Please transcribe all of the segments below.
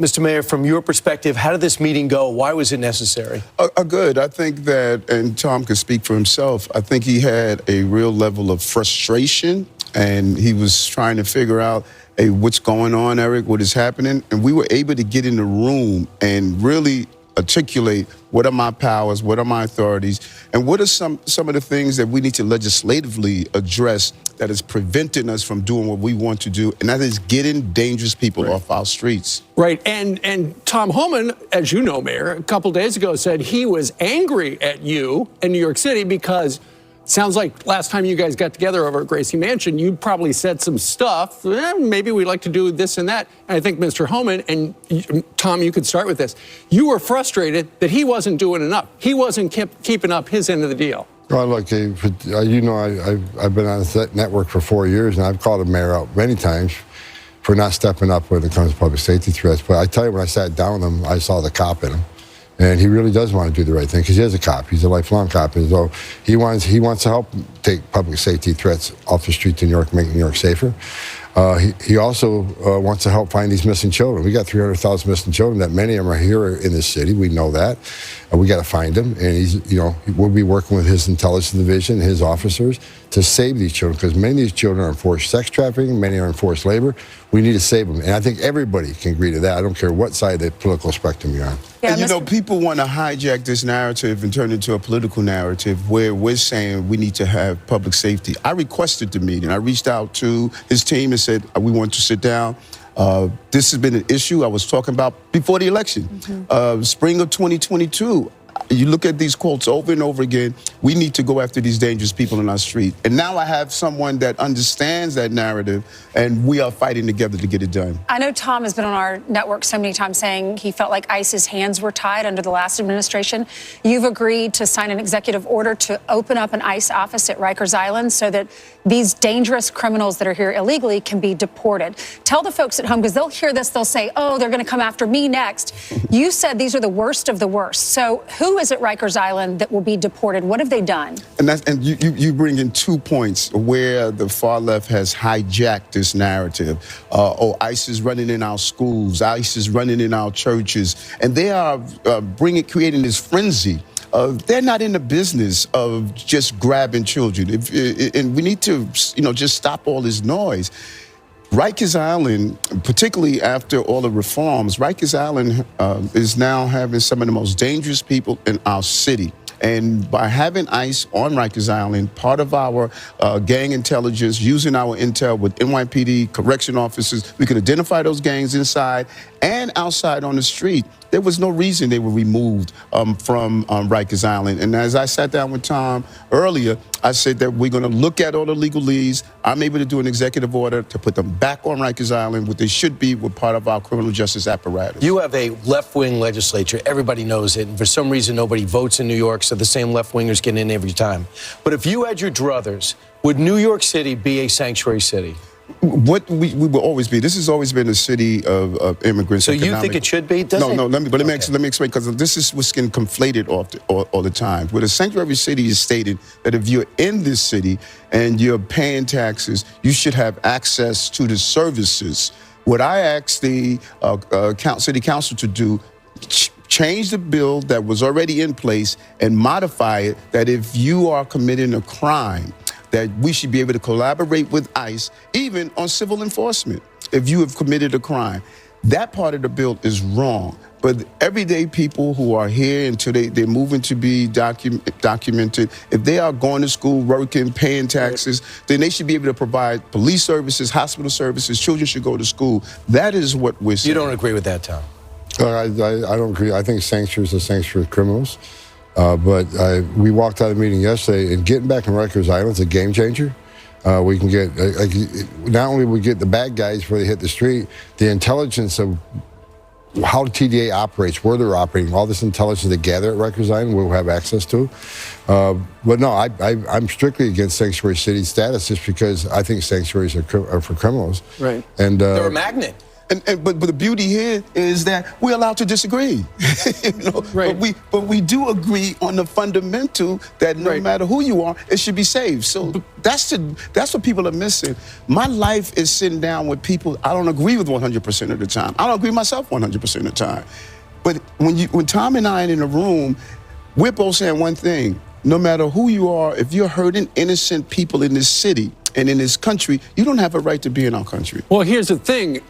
Mr. Mayor, from your perspective, how did this meeting go? Why was it necessary? Good. I think that, and Tom can speak for himself, I think he had a real level of frustration, and he was trying to figure out, hey, what's going on, Eric? What is happening? And we were able to get in the room and really articulate what are my powers, what are my authorities, and what are some of the things that we need to legislatively address that is preventing us from doing what we want to do, and that is getting dangerous people off our streets. Right, and Tom Homan, as you know, Mayor, a couple days ago said he was angry at you in New York City because sounds like last time you guys got together over at Gracie Mansion, you probably said some stuff, maybe we'd like to do this and that. And I think Mr. Homan, and Tom, you could start with this. You were frustrated that he wasn't doing enough. He wasn't keeping up his end of the deal. Well, look, you know, I've been on the network for 4 years, and I've called the mayor out many times for not stepping up when it comes to public safety threats. But I tell you, when I sat down with him, I saw the cop in him. And he really does want to do the right thing because he is a cop. He's a lifelong cop. And so he wants to help take public safety threats off the streets in New York, make New York safer. He also wants to help find these missing children. We got 300,000 missing children. That many of them are here in this city. We know that. We got to find them. And he's, you know, we'll be working with his intelligence division, his officers, to save these children because many of these children are in forced sex trafficking. Many are in forced labor. We need to save them. And I think everybody can agree to that. I don't care what side of the political spectrum you're on. Yeah, and you know, people want to hijack this narrative and turn it into a political narrative where we're saying we need to have public safety. I requested the meeting. I reached out to his team and said, we want to sit down. This has been an issue I was talking about before the election. Spring of 2022. You look at these quotes over and over again, we need to go after these dangerous people in our street. And now I have someone that understands that narrative, and we are fighting together to get it done. I know Tom has been on our network so many times saying he felt like ICE's hands were tied under the last administration. You've agreed to sign an executive order to open up an ICE office at Rikers Island so that these dangerous criminals that are here illegally can be deported. Tell the folks at home, because they'll hear this, they'll say, oh, they're going to come after me next. You said these are the worst of the worst. So who is at Rikers Island that will be deported? What have they done? And you bring in 2 points where the far left has hijacked this narrative. Oh, ICE is running in our schools, ICE is running in our churches, and they are creating this frenzy. They're not in the business of just grabbing children. And we need to, you know, just stop all this noise. Rikers Island, particularly after all the reforms, Rikers Island is now having some of the most dangerous people in our city. And by having ICE on Rikers Island, part of our gang intelligence, using our intel with NYPD, correction officers, we could identify those gangs inside and outside on the street. There was no reason they were removed from Rikers Island. And as I sat down with Tom earlier, I said that we're going to look at all the legalese. I'm able to do an executive order to put them back on Rikers Island, what they should be with part of our criminal justice apparatus. You have a left-wing legislature. Everybody knows it. And for some reason, nobody votes in New York, so the same left-wingers get in every time. But if you had your druthers, would New York City be a sanctuary city? What we will always be. This has always been a city of immigrants. So you think it should be? No. Let me explain, because this is what's getting conflated all the time. Where the sanctuary city is stated that if you're in this city and you're paying taxes, you should have access to the services. What I asked the city council to do, change the bill that was already in place and modify it, that if you are committing a crime, that we should be able to collaborate with ICE, even on civil enforcement, if you have committed a crime. That part of the bill is wrong. But everyday people who are here until they're moving to be documented, if they are going to school, working, paying taxes, then they should be able to provide police services, hospital services, children should go to school. That is what we're saying. You don't agree with that, Tom? I don't agree. I think sanctuaries are sanctuary criminals. But we walked out of the meeting yesterday, and getting back on Rikers Island is a game changer. We can get, not only we get the bad guys where they hit the street, the intelligence of how the TDA operates, where they're operating, all this intelligence they gather at Rikers Island, we'll have access to. But no, I'm strictly against sanctuary city status just because I think sanctuaries are for criminals. Right. And they're a magnet. But the beauty here is that we're allowed to disagree. Right. But we do agree on the fundamental that no matter who you are, it should be saved. So that's what people are missing. My life is sitting down with people I don't agree with 100% of the time. I don't agree with myself 100% of the time. But when Tom and I are in a room, we're both saying one thing. No matter who you are, if you're hurting innocent people in this city and in this country, you don't have a right to be in our country. Well, here's the thing.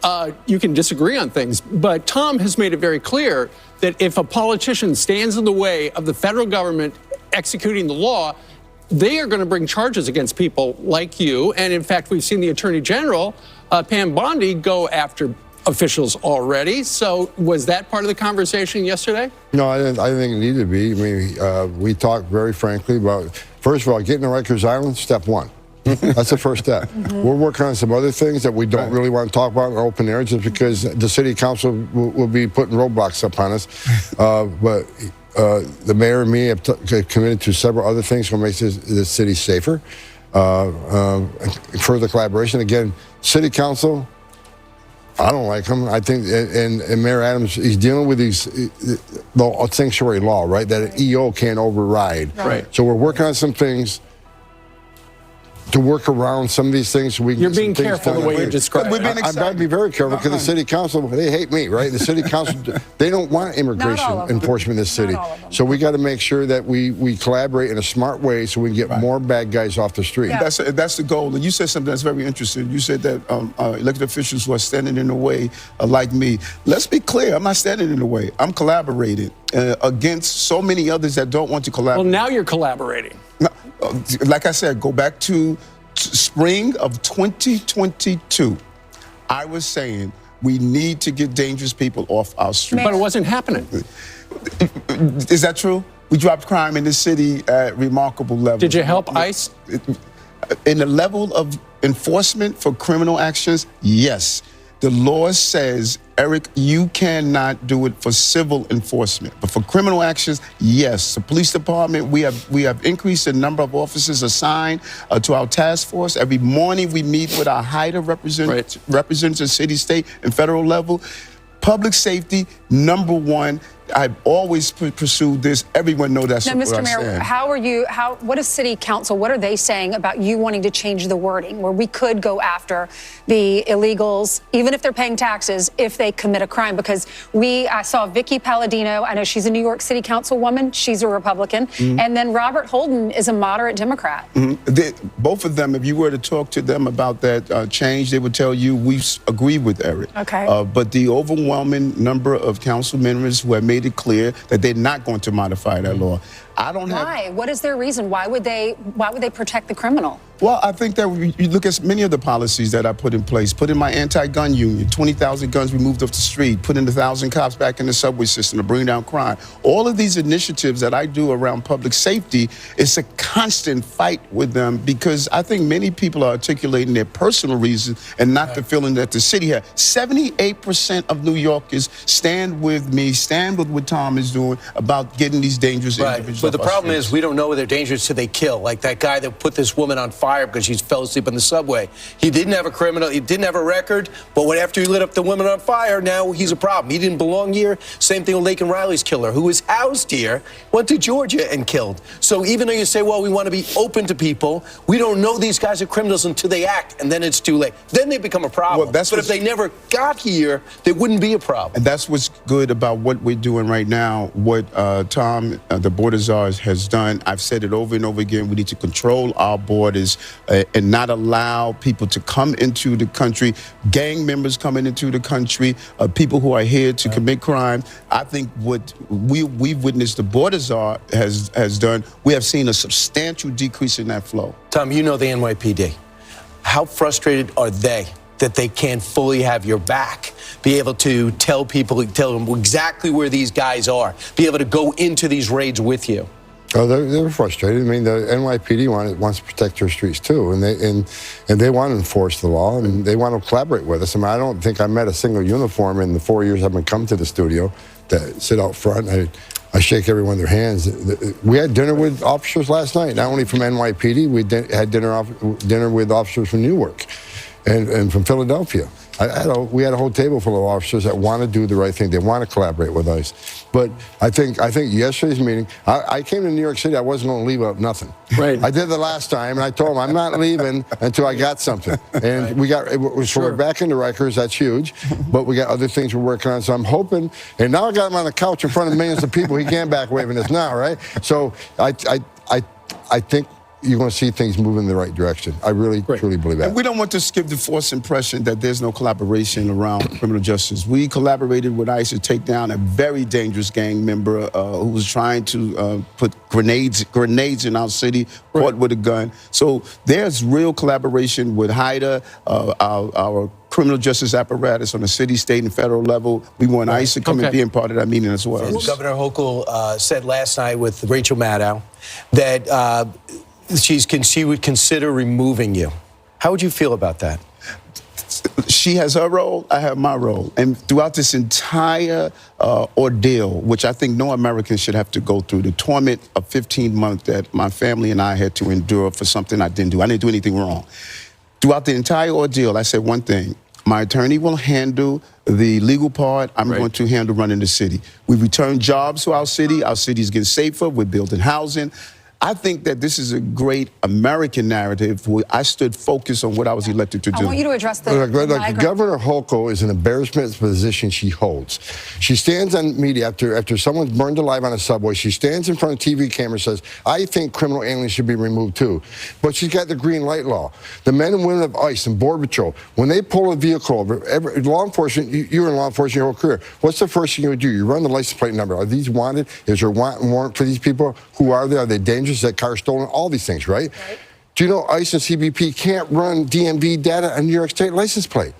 You can disagree on things, but Tom has made it very clear that if a politician stands in the way of the federal government executing the law, they are going to bring charges against people like you. And in fact, we've seen the Attorney General, Pam Bondi, go after officials already. So was that part of the conversation yesterday? No, I didn't think it needed to be. I mean, we talked very frankly about, first of all, getting to Rikers Island, step one. That's the first step. We're working on some other things that we don't really want to talk about in open air just because the city council will be putting roadblocks up on us. But the mayor and me have committed to several other things to make the city safer. Further collaboration. Again, city council, I don't like him. I think, and Mayor Adams, he's dealing with these sanctuary law, right? That an EO can't override. Right. So we're working on some things to work around some of these things. So we can You're being careful the way you describe it. I've got to be very careful because the city council, they hate me, right? The city council, they don't want immigration enforcement in this city. So we got to make sure that we collaborate in a smart way so we can get more bad guys off the street. Yeah. That's the goal. And you said something that's very interesting. You said that elected officials who are standing in the way are like me. Let's be clear. I'm not standing in the way. I'm collaborating against so many others that don't want to collaborate. Well, now you're collaborating. Like I said, go back to spring of 2022. I was saying we need to get dangerous people off our streets. But it wasn't happening. Is that true? We dropped crime in this city at remarkable levels. Did you help ICE? In the level of enforcement for criminal actions, yes. The law says, Eric, you cannot do it for civil enforcement. But for criminal actions, yes. The police department, we have increased the number of officers assigned to our task force. Every morning we meet with our HIDA representatives at city, state, and federal level. Public safety, number one. I've always pursued this. Everyone knows that's now, what Mr. I Mayor, what is City Council, what are they saying about you wanting to change the wording where we could go after the illegals, even if they're paying taxes, if they commit a crime? Because I saw Vicky Palladino. I know she's a New York City Council woman. She's a Republican. And then Robert Holden is a moderate Democrat. Both of them, if you were to talk to them about that change, they would tell you we agree with Eric. Okay. But the overwhelming number of council members who have made it clear that they're not going to modify that law. I don't have. Why? What is their reason? Why would they protect the criminal? Well, I think that you look at many of the policies that I put in place. Put in my anti-gun union, 20,000 guns removed off the street, put in 1,000 cops back in the subway system to bring down crime. All of these initiatives that I do around public safety, it's a constant fight with them because I think many people are articulating their personal reasons and not the feeling that the city has. 78% of New Yorkers stand with me, stand with what Tom is doing about getting these dangerous individuals. But the problem is we don't know whether they're dangerous till they kill. Like that guy that put this woman on fire because she fell asleep in the subway. He didn't have a criminal, he didn't have a record, but after he lit up the woman on fire, now he's a problem. He didn't belong here. Same thing with Laken Riley's killer, who was housed here, went to Georgia and killed. So even though you say, well, we want to be open to people, we don't know these guys are criminals until they act, and then it's too late. Then they become a problem. Well, but if they never got here, they wouldn't be a problem. And that's what's good about what we're doing right now, what Tom, the border czar, has done. I've said it over and over again. We need to control our borders and not allow people to come into the country, gang members coming into the country, people who are here to commit crime. I think what we've witnessed the border czar has done, we have seen a substantial decrease in that flow. Tom, you know the NYPD. How frustrated are they that they can't fully have your back, be able to tell them exactly where these guys are, be able to go into these raids with you? Oh, they're frustrated. I mean, the NYPD wants to protect their streets too, and they want to enforce the law, and they want to collaborate with us. I mean, I don't think I met a single uniform in the 4 years I've been coming to the studio that sit out front. I shake everyone their hands. We had dinner with officers last night, not only from NYPD. We had dinner with officers from Newark and from Philadelphia. we had a whole table full of officers that want to do the right thing. They want to collaborate with ICE. But I think yesterday's meeting, I came to New York City, I wasn't going to leave up nothing. Right. I did the last time, and I told them I'm not leaving until I got something. And we're back into Rikers, that's huge. But we got other things we're working on. So I'm hoping, and now I got him on the couch in front of millions of people. He can't back waving us now, right? So I think you're going to see things move in the right direction. I really, truly believe that. And we don't want to give the false impression that there's no collaboration around criminal justice. We collaborated with ICE to take down a very dangerous gang member who was trying to put grenades in our city, caught with a gun. So there's real collaboration with HIDA, our criminal justice apparatus on the city, state, and federal level. We want ICE to come and be a part of that meeting as well. Governor Hochul said last night with Rachel Maddow that she would consider removing you. How would you feel about that? She has her role, I have my role. And throughout this entire ordeal, which I think no American should have to go through, the torment of 15 months that my family and I had to endure for something I didn't do. I didn't do anything wrong. Throughout the entire ordeal, I said one thing. My attorney will handle the legal part. I'm going to handle running the city. We return jobs to our city. Our city is getting safer. We're building housing. I think that this is a great American narrative where I stood focused on what I was elected to do. I want you to address the Governor Hochul is an embarrassment position she holds. She stands on media after someone's burned alive on a subway. She stands in front of TV cameras and says, I think criminal aliens should be removed too. But she's got the green light law. The men and women of ICE and Border Patrol, when they pull a vehicle over, law enforcement, you're in law enforcement your whole career. What's the first thing you would do? You run the license plate number. Are these wanted? Is there a warrant for these people? Who are they? Are they dangerous? Is that car stolen? All these things, right? Do you know ICE and CBP can't run DMV data on New York State license plate?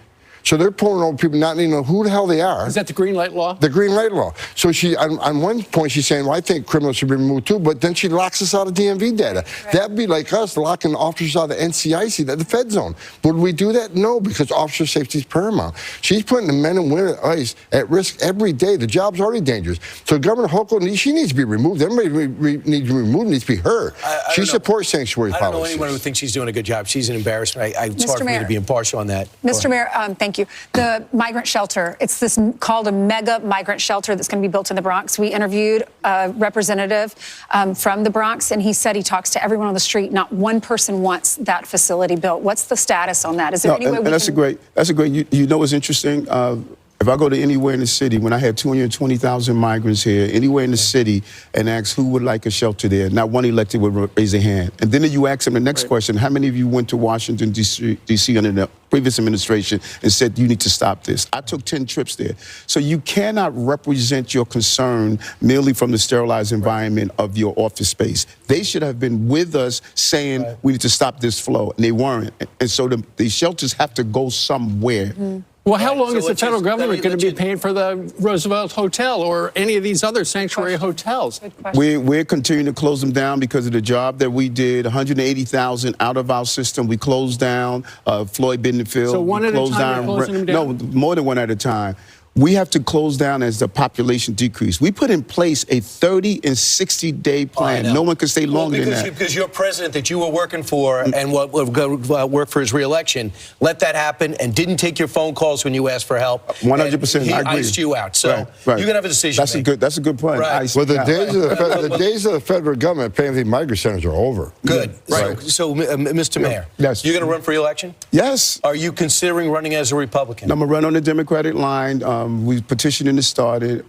So they're pulling over people not even know who the hell they are. Is that the green light law? The green light law. So she, on one point, she's saying, well, I think criminals should be removed too, but then she locks us out of DMV data. That'd be like us locking officers out of the NCIC, the Fed zone. Would we do that? No, because officer safety is paramount. She's putting the men and women at ICE at risk every day. The job's already dangerous. So Governor Hochul, she needs to be removed. Everybody needs to be removed. Needs to be her. She supports sanctuary policies. I don't know anyone who thinks she's doing a good job. She's an embarrassment. It's hard for me to be impartial on that. Mr. Mayor, thank you. The migrant shelter, it's this called a mega migrant shelter that's going to be built in the Bronx. We interviewed a representative from the Bronx, and he said he talks to everyone on the street. Not one person wants that facility built. What's the status on that? Is there any way we can... That's a great, you know what's interesting? If I go to anywhere in the city, when I had 220,000 migrants here, anywhere in the city, and ask who would like a shelter there, not one elected would raise a hand. And then you ask them the next question, how many of you went to Washington, D.C. under the previous administration and said you need to stop this? I took 10 trips there. So you cannot represent your concern merely from the sterilized environment of your office space. They should have been with us saying we need to stop this flow, and they weren't. And so the shelters have to go somewhere. Well, how long is the federal government going to be paying for the Roosevelt Hotel or any of these other sanctuary hotels? We're continuing to close them down because of the job that we did. 180,000 out of our system. We closed down Floyd Bentonville. So one at a time, you're closing them down? No, more than one at a time. We have to close down as the population decrease. We put in place a 30 and 60-day plan. No one can stay longer than that. Because your president that you were working for and worked for his re-election let that happen and didn't take your phone calls when you asked for help. 100%. He I agree. iced you out. So you're going to have a decision. That's a good point. Right. Well, the days of the federal government paying for the migrant centers are over. Good. Right. So, Mr. Mayor, you're going to run for re-election? Yes. Are you considering running as a Republican? I'm going to run on the Democratic line. We petitioning to starting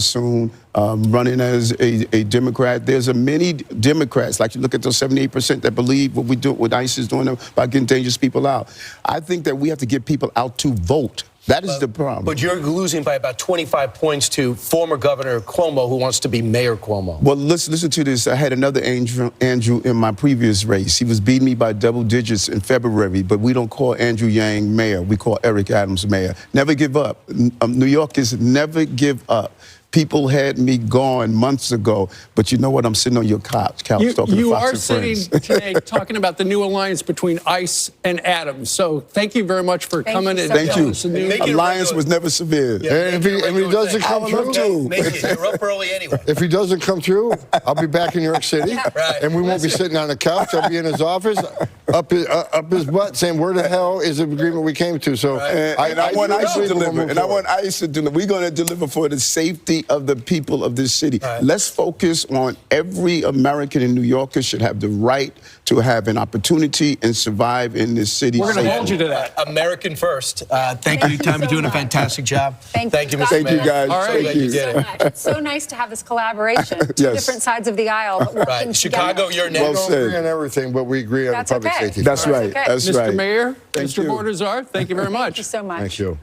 soon, running as a Democrat. There's many Democrats, like you look at those 78% that believe what we do, what ICE is doing about getting dangerous people out. I think that we have to get people out to vote. That is the problem. But you're losing by about 25 points to former Governor Cuomo, who wants to be Mayor Cuomo. Well, listen to this. I had another Andrew in my previous race. He was beating me by double digits in February, but we don't call Andrew Yang mayor. We call Eric Adams mayor. Never give up. New Yorkers never give up. People had me gone months ago, but you know what? I'm sitting on your couch talking to You Fox are and sitting Friends. today talking about the new alliance between ICE and Adams. So thank you very much for coming you and so Thank telling you. us the news. Make it a Alliance regular- was never severe. And if he doesn't come through, Make it. You're up early anyway. if he doesn't come through, I'll be back in New York City, Right. and we won't be sitting on the couch. I'll be in his office, up his butt, saying, "Where the hell is the agreement we came to?" So, And I want ICE to believe we'll deliver. move And I forward. want ICE to deliver. We're going to deliver for the safety of the people of this city. Right. Let's focus on every American and New Yorker should have the right to have an opportunity and survive in this city. We're going to safely. hold you to that. American first. Thank Thank you, you Tom. You're so doing a much. fantastic job. Thank you. you, Mr. Thank you, Mayor. guys. All right. Thank Glad you you. did So it. much. It's so nice to have this collaboration. Two Yes. different sides of the aisle, but working Right. Chicago, together. you're We next. Well don't said. agree on everything, but we agree on That's public okay. safety. That's right. okay. That's Mr. right. Mayor, Thank Mr. you. Bordazar, thank you very much. Thank you so much. Thank you.